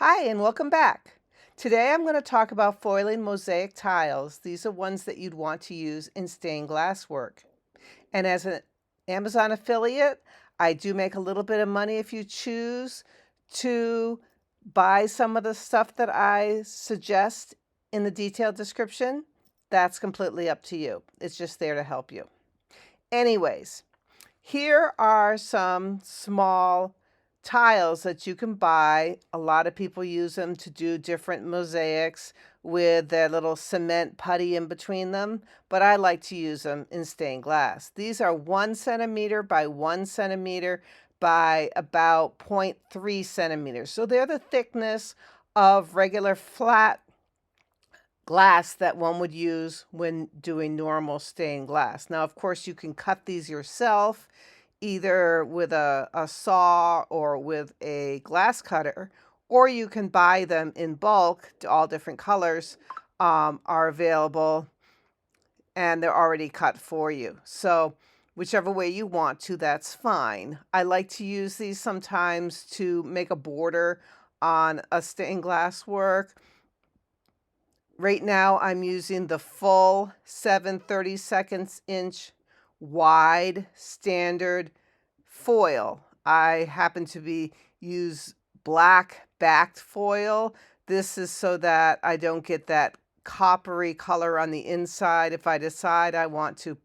Hi, and welcome back. Today I'm going to talk about foiling mosaic tiles. These are ones that you'd want to use in stained glass work. And as an Amazon affiliate, I do make a little bit of money if you choose to buy some of the stuff that I suggest in the detailed description. That's completely up to you. It's just there to help you. Anyways, here are some small tiles that you can buy. A lot of people use them to do different mosaics with their little cement putty in between them, but I like to use them in stained glass. These are 1 centimeter by 1 centimeter by about 0.3 centimeters. So they're the thickness of regular flat glass that one would use when doing normal stained glass. Now, of course, you can cut these yourself either with a saw or with a glass cutter, or you can buy them in bulk. All different colors are available and they're already cut for you. So whichever way you want to, that's fine. I like to use these sometimes to make a border on a stained glass work. Right now I'm using the full 7/32 wide standard foil. I happen to use black backed foil. This is so that I don't get that coppery color on the inside. If I decide I want to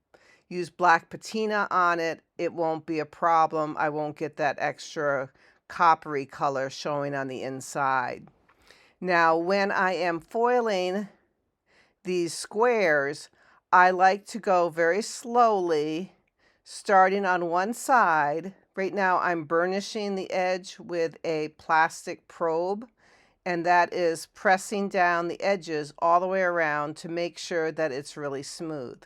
use black patina on it, it won't be a problem. I won't get that extra coppery color showing on the inside. Now, when I am foiling these squares, I like to go very slowly, starting on one side. Right now I'm burnishing the edge with a plastic probe, and that is pressing down the edges all the way around to make sure that it's really smooth.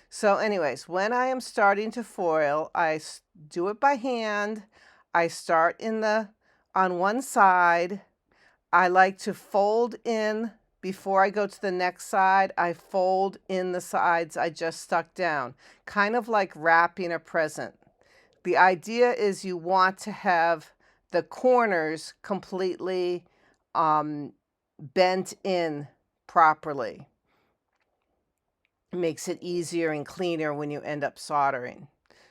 So anyways, when I am starting to foil, I do it by hand. I start on one side. I like to fold in before I go to the next side. I fold in the sides I just stuck down, kind of like wrapping a present. The idea is you want to have the corners completely bent in properly. It makes it easier and cleaner when you end up soldering.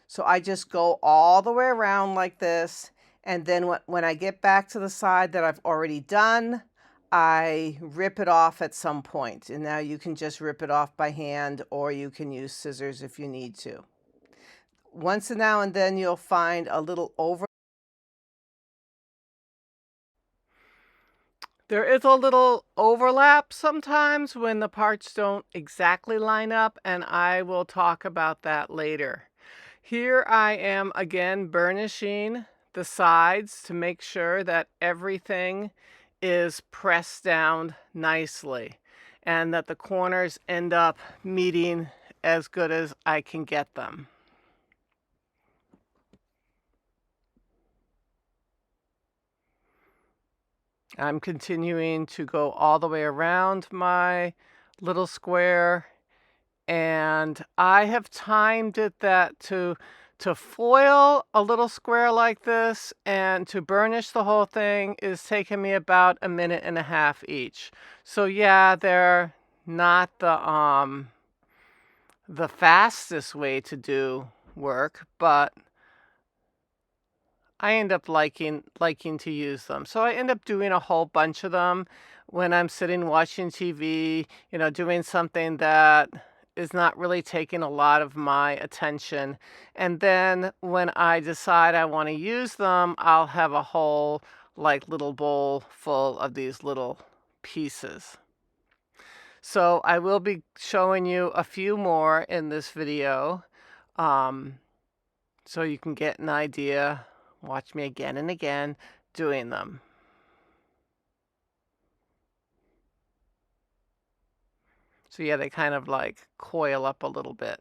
So I just go all the way around like this. And then when I get back to the side that I've already done, I rip it off at some point. And now you can just rip it off by hand, or you can use scissors if you need to. Once now and then you'll find a little There is a little overlap sometimes when the parts don't exactly line up, and I will talk about that later. Here I am again burnishing the sides to make sure that everything is pressed down nicely and that the corners end up meeting as good as I can get them. I'm continuing to go all the way around my little square, and I have timed it that to foil a little square like this and to burnish the whole thing is taking me about 1.5 minutes each. So yeah, they're not the fastest way to do work, but I end up liking to use them. So I end up doing a whole bunch of them when I'm sitting watching TV, doing something that is not really taking a lot of my attention. And then when I decide I want to use them, I'll have a whole little bowl full of these little pieces. So I will be showing you a few more in this video, so you can get an idea. Watch me again and again doing them. So yeah, they kind of coil up a little bit.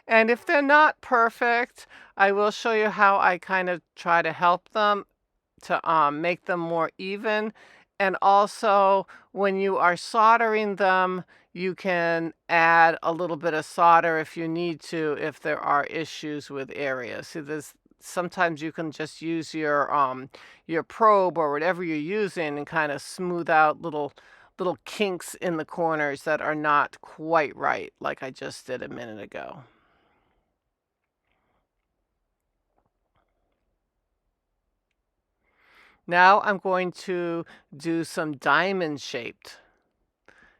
And if they're not perfect, I will show you how I kind of try to help them to make them more even. And also, when you are soldering them, you can add a little bit of solder if you need to, if there are issues with areas. See, sometimes you can just use your probe or whatever you're using and kind of smooth out little kinks in the corners that are not quite right, like I just did a minute ago. Now I'm going to do some diamond-shaped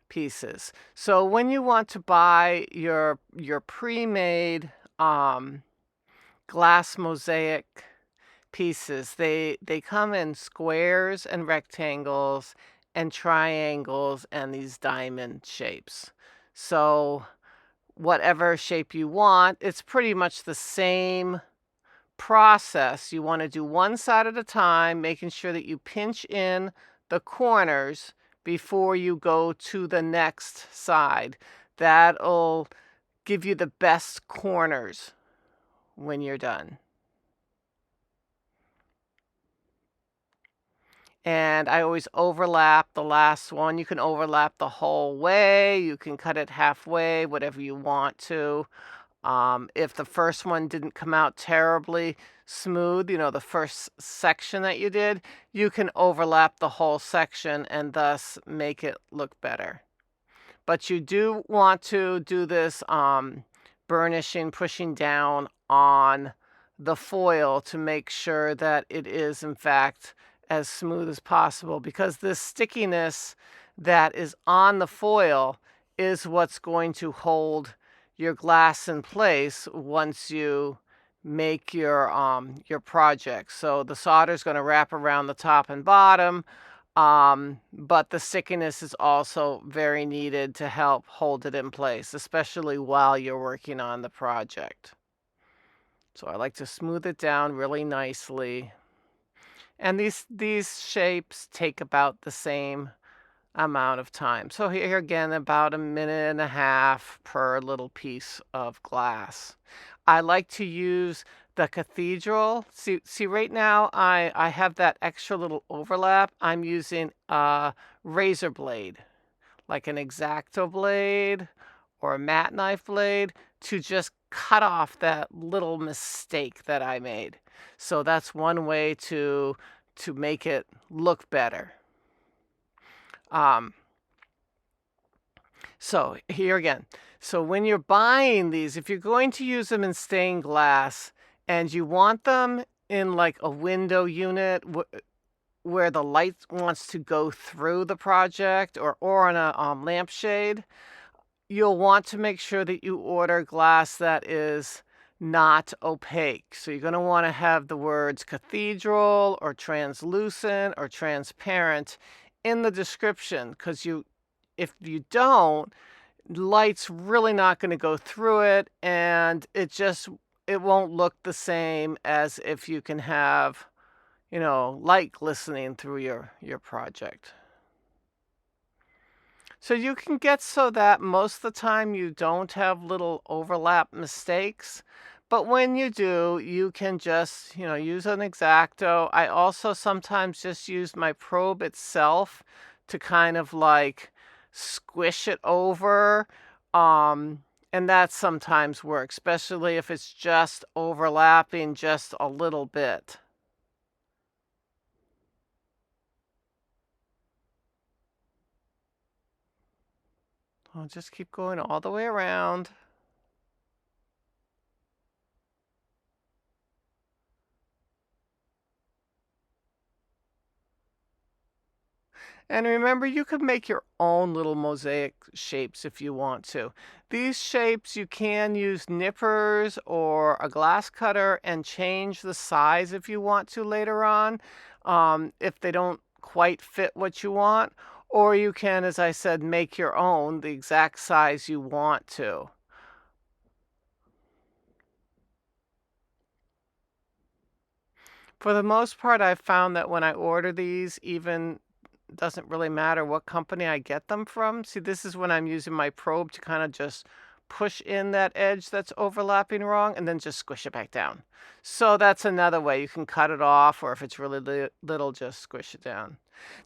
pieces. So when you want to buy your pre-made glass mosaic pieces, they come in squares and rectangles and triangles and these diamond shapes. So whatever shape you want, it's pretty much the same process. You want to do one side at a time, making sure that you pinch in the corners before you go to the next side. That'll give you the best corners when you're done. And I always overlap the last one. You can overlap the whole way. You can cut it halfway, whatever you want to. If the first one didn't come out terribly smooth, the first section that you did, you can overlap the whole section and thus make it look better. But you do want to do this burnishing, pushing down on the foil to make sure that it is, in fact, as smooth as possible, because this stickiness that is on the foil is what's going to hold your glass in place once you make your project. So the solder is going to wrap around the top and bottom, but the stickiness is also very needed to help hold it in place, especially while you're working on the project. So I like to smooth it down really nicely. And these shapes take about the same amount of time. So here again, about a minute and a half per little piece of glass. I like to use the cathedral. See right now I have that extra little overlap. I'm using a razor blade, like an X-Acto blade or a mat knife blade, to just cut off that little mistake that I made. So that's one way to make it look better. So here again. So when you're buying these, if you're going to use them in stained glass and you want them in like a window unit where the light wants to go through the project, or on a lampshade, you'll want to make sure that you order glass that is not opaque. So you're going to want to have the words cathedral or translucent or transparent in the description, because if you don't, light's really not going to go through it, and it won't look the same as if you can have, light glistening through your project. So you can get so that most of the time you don't have little overlap mistakes. But when you do, you can just, use an X-Acto. I also sometimes just use my probe itself to kind of like squish it over. And that sometimes works, especially if it's just overlapping just a little bit. I'll just keep going all the way around. And remember, you could make your own little mosaic shapes if you want to. These shapes, you can use nippers or a glass cutter and change the size if you want to later on, if they don't quite fit what you want. Or you can, as I said, make your own, the exact size you want to. For the most part, I've found that when I order these, even doesn't really matter what company I get them from. See, this is when I'm using my probe to kind of just push in that edge that's overlapping wrong and then just squish it back down. So that's another way you can cut it off, or if it's really little, just squish it down.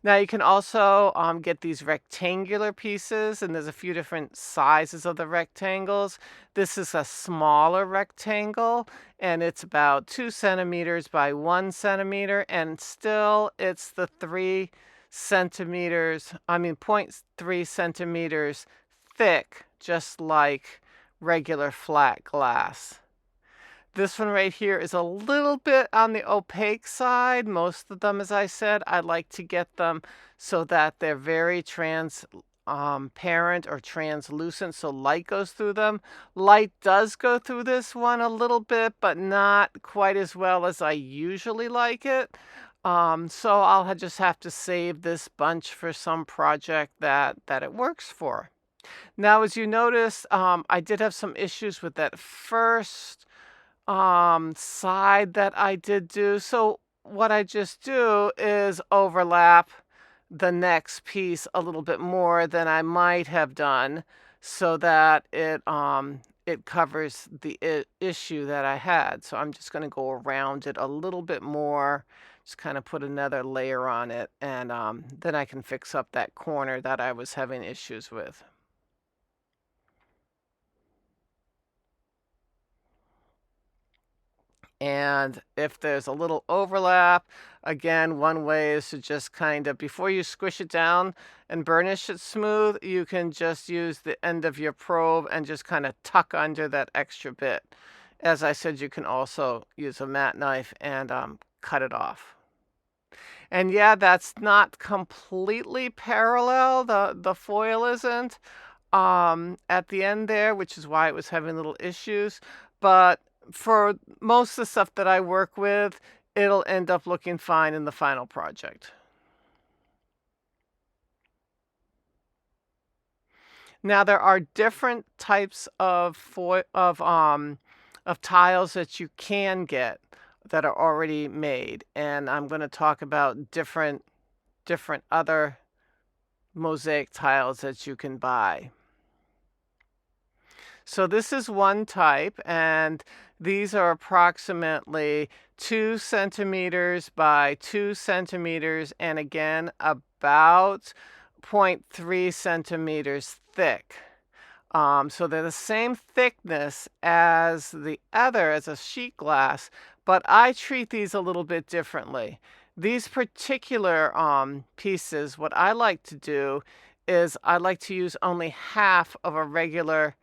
Now you can also get these rectangular pieces, and there's a few different sizes of the rectangles. This is a smaller rectangle, and it's about 2 centimeters by 1 centimeter, and still it's the 0.3 centimeters thick, just like regular flat glass. This one right here is a little bit on the opaque side. Most of them, as I said, I like to get them so that they're very transparent or translucent, so light goes through them. Light does go through this one a little bit, but not quite as well as I usually like it. So I'll just have to save this bunch for some project that it works for. Now, as you notice, I did have some issues with that first side that I did do. So what I just do is overlap the next piece a little bit more than I might have done, so that it covers the issue that I had. So I'm just going to go around it a little bit more, just kind of put another layer on it, and then I can fix up that corner that I was having issues with. And if there's a little overlap, again, one way is to just kind of, before you squish it down and burnish it smooth, you can just use the end of your probe and just kind of tuck under that extra bit. As I said, you can also use a mat knife and cut it off. And yeah, that's not completely parallel. The foil isn't at the end there, which is why it was having little issues. But for most of the stuff that I work with, it'll end up looking fine in the final project. Now there are different types of tiles that you can get that are already made, and I'm going to talk about different other mosaic tiles that you can buy. So this is one type, and these are approximately 2 centimeters by 2 centimeters, and again, about 0.3 centimeters thick. So they're the same thickness as the other, as a sheet glass, but I treat these a little bit differently. These particular pieces, what I like to do is I like to use only half of a regular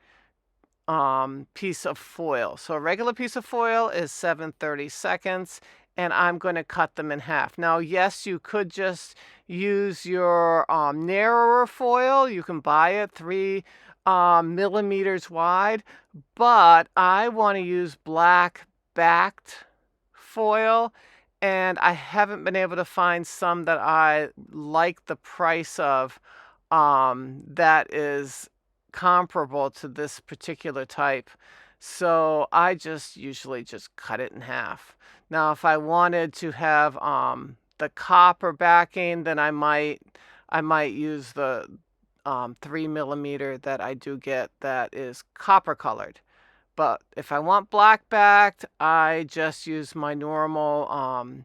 piece of foil. So a regular piece of foil is 7/32, and I'm going to cut them in half. Now, yes, you could just use your narrower foil. You can buy it 3 millimeters wide, but I want to use black backed foil, and I haven't been able to find some that I like the price of that is comparable to this particular type. So I just usually just cut it in half. Now, if I wanted to have the copper backing, then I might use the 3 millimeter that I do get that is copper colored. But if I want black backed, I just use my normal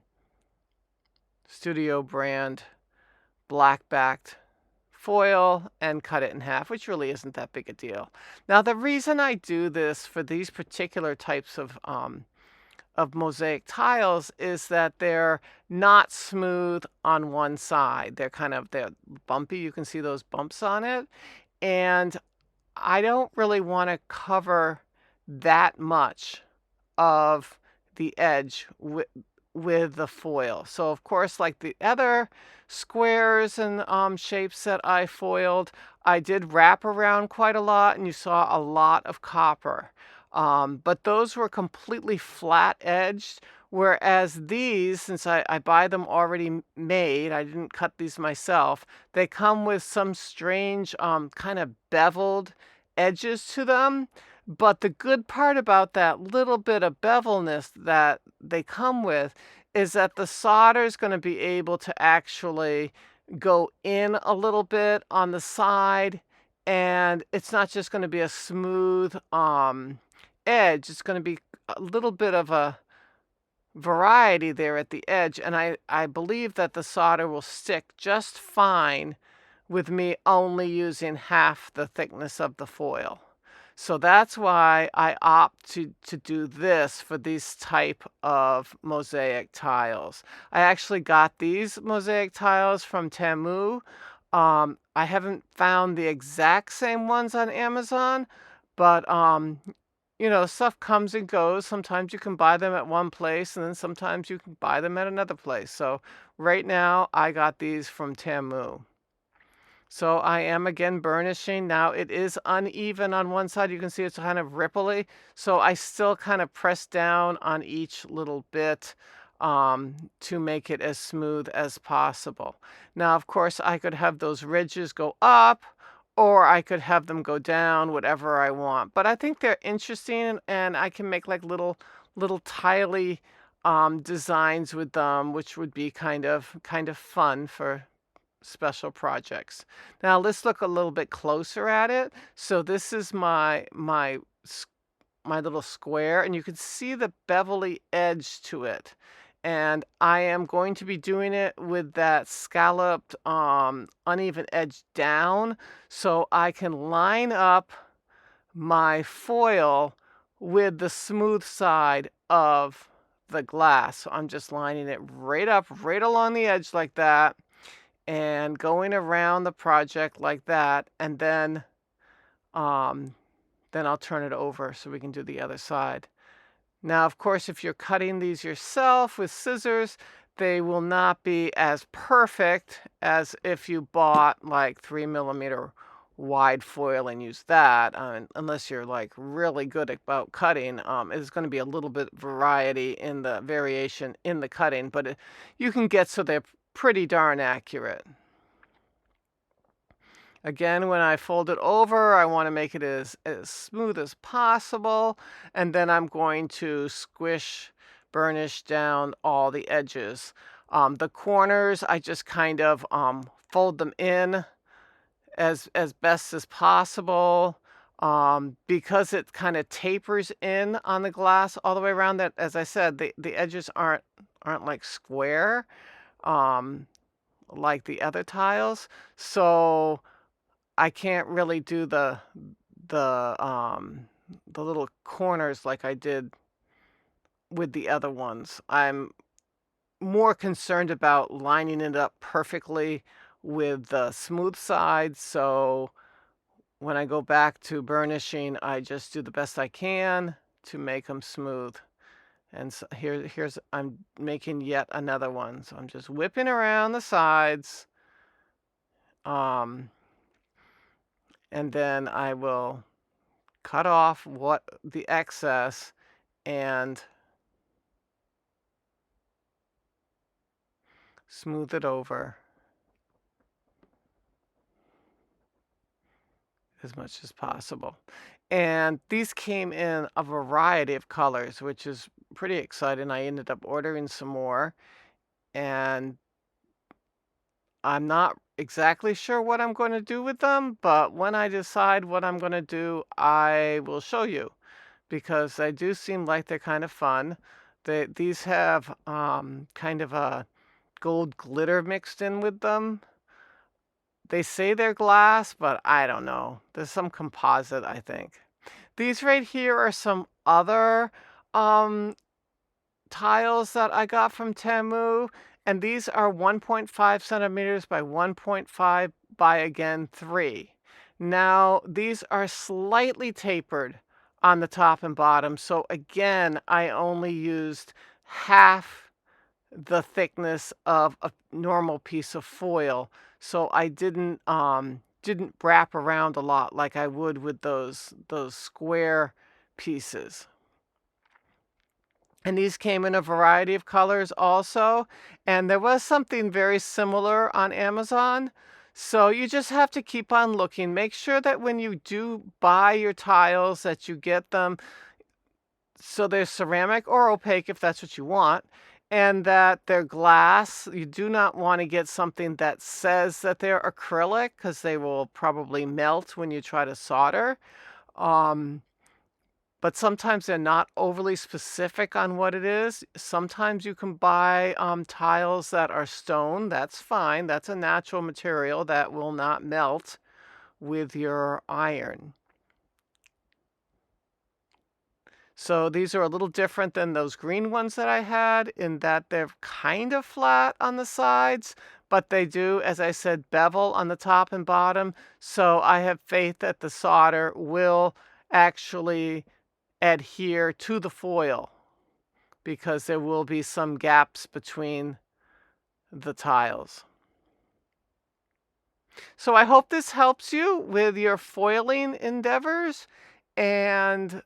Studio brand black backed foil and cut it in half, which really isn't that big a deal. Now, the reason I do this for these particular types of mosaic tiles is that they're not smooth on one side. They're bumpy. You can see those bumps on it. And I don't really want to cover that much of the edge with the foil. So of course, like the other squares and shapes that I foiled, I did wrap around quite a lot, and you saw a lot of copper. But those were completely flat edged, whereas these, since I buy them already made, I didn't cut these myself, they come with some strange kind of beveled edges to them. But the good part about that little bit of bevelness that they come with is that the solder is going to be able to actually go in a little bit on the side and it's not just going to be a smooth edge. It's going to be a little bit of a variety there at the edge, and I believe that the solder will stick just fine with me only using half the thickness of the foil. So that's why I opt to do this for these type of mosaic tiles. I actually got these mosaic tiles from Temu. I haven't found the exact same ones on Amazon, but stuff comes and goes. Sometimes you can buy them at one place, and then sometimes you can buy them at another place. So right now, I got these from Temu. So I am again burnishing. Now it is uneven on one side. You can see it's kind of ripply. So I still kind of press down on each little bit to make it as smooth as possible. Now, of course, I could have those ridges go up, or I could have them go down, whatever I want. But I think they're interesting, and I can make like little tiley designs with them, which would be kind of fun for special projects. Now let's look a little bit closer at it. So this is my little square, and you can see the bevelly edge to it. And I am going to be doing it with that scalloped uneven edge down, so I can line up my foil with the smooth side of the glass. So I'm just lining it right up, right along the edge like that, and going around the project like that, and then I'll turn it over so we can do the other side. Now, of course, if you're cutting these yourself with scissors, they will not be as perfect as if you bought like 3mm wide foil and use that, unless you're like really good about cutting. It's going to be a little bit variety in the variation in the cutting, but you can get so they're pretty darn accurate. Again, when I fold it over, I want to make it as smooth as possible, and then I'm going to burnish down all the edges. The corners, I just kind of fold them in as best as possible, because it kind of tapers in on the glass all the way around. That, as I said, the edges aren't like square like the other tiles, so I can't really do the little corners like I did with the other ones. I'm more concerned about lining it up perfectly with the smooth side, so when I go back to burnishing, I just do the best I can to make them smooth. And so here's I'm making yet another one. So I'm just whipping around the sides. And then I will cut off the excess and smooth it over as much as possible. And these came in a variety of colors, which is pretty exciting. I ended up ordering some more, and I'm not exactly sure what I'm going to do with them, but when I decide what I'm going to do, I will show you, because they do seem like they're kind of fun. These have kind of a gold glitter mixed in with them. They say they're glass, but I don't know. There's some composite, I think. These right here are some other tiles that I got from Temu, and these are 1.5 centimeters by 1.5 by, again, 3. Now, these are slightly tapered on the top and bottom, so again, I only used half the thickness of a normal piece of foil, so I didn't wrap around a lot like I would with those square pieces. And these came in a variety of colors also. And there was something very similar on Amazon. So you just have to keep on looking. Make sure that when you do buy your tiles that you get them so they're ceramic or opaque if that's what you want. and that they're glass. You do not want to get something that says that they're acrylic because they will probably melt when you try to solder. Um, but sometimes they're not overly specific on what it is. Sometimes you can buy tiles that are stone. That's fine. That's a natural material that will not melt with your iron. So these are a little different than those green ones that I had in that they're kind of flat on the sides, but they do, as I said, bevel on the top and bottom. So I have faith that the solder will actually adhere to the foil because there will be some gaps between the tiles. So I hope this helps you with your foiling endeavors, and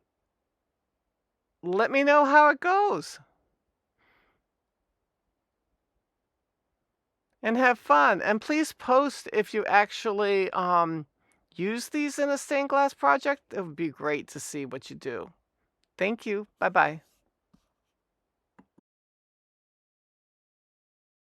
let me know how it goes. And have fun. And please post if you actually use these in a stained glass project. It would be great to see what you do. Thank you. Bye-bye.